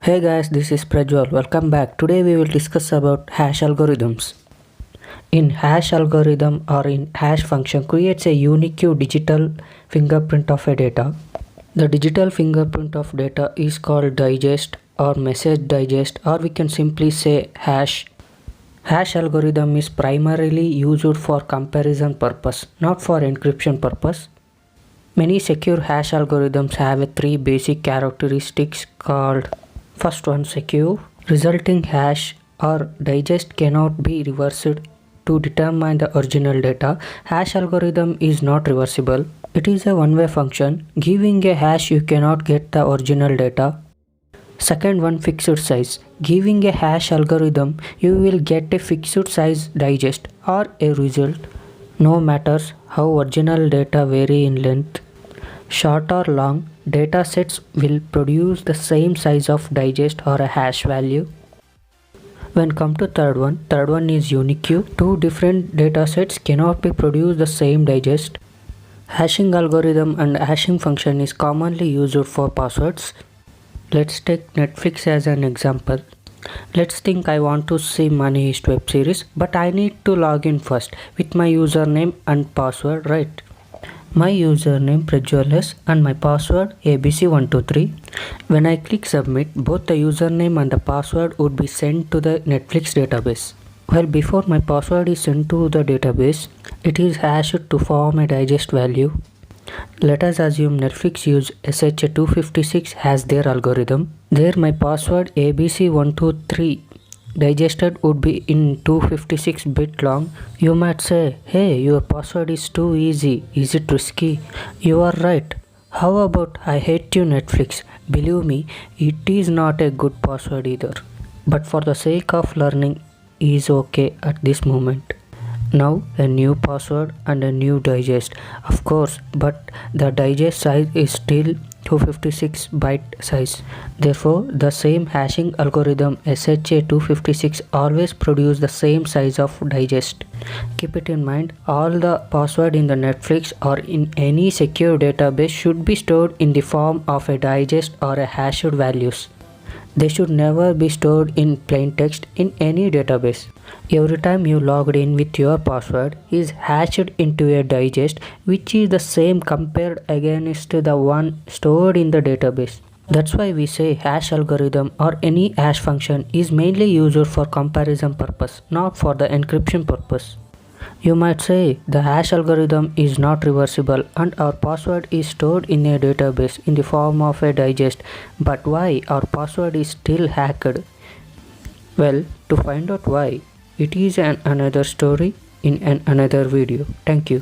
Hey guys, this is Prajwal. Welcome back. Today we will discuss about hash algorithms. In hash algorithm or in hash function creates a unique digital fingerprint of a data. The digital fingerprint of data is called digest or message digest, or we can simply say hash. Hash algorithm is primarily used for comparison purpose, not for encryption purpose. Many secure hash algorithms have three basic characteristics called: first one, secure. Resulting hash or digest cannot be reversed to determine the original data. Hash algorithm is not reversible. It is a one-way function. Giving a hash you cannot get the original data. Second one, fixed size. Giving a hash algorithm you will get a fixed size digest or a result, no matters how original data vary in length. Short or long data sets will produce the same size of digest or a hash value. When come to third one is unique. Two different data sets cannot be produced the same digest. Hashing algorithm and hashing function is commonly used for passwords. Let's take Netflix as an example. Let's think I want to see Money Heist web series, but I need to log in first with my username and password, right? My username Prajwal and my password ABC123. When I click submit, both the username and the password would be sent to the Netflix database. Well, before my password is sent to the database, it is hashed to form a digest value. Let us assume Netflix use SH256 as their algorithm. There my password ABC123 digested would be in 256-bit long. You might say, hey, your password is too easy. Is it risky? You are right. How about I hate you Netflix? Believe me, it is not a good password either. But for the sake of learning is okay at this moment. Now a new password and a new digest, of course, but the digest size is still 256 byte size. Therefore, the same hashing algorithm SHA256 always produce the same size of digest. Keep it in mind, all the password in the Netflix or in any secure database should be stored in the form of a digest or a hashed values. They should never be stored in plain text in any database. Every time you logged in with your password is hashed into a digest which is the same compared against the one stored in the database. That's why we say hash algorithm or any hash function is mainly used for comparison purpose, not for the encryption purpose. You might say the hash algorithm is not reversible and our password is stored in a database in the form of a digest, but why our password is still hacked? Well, to find out why, it is another story in another video. Thank you.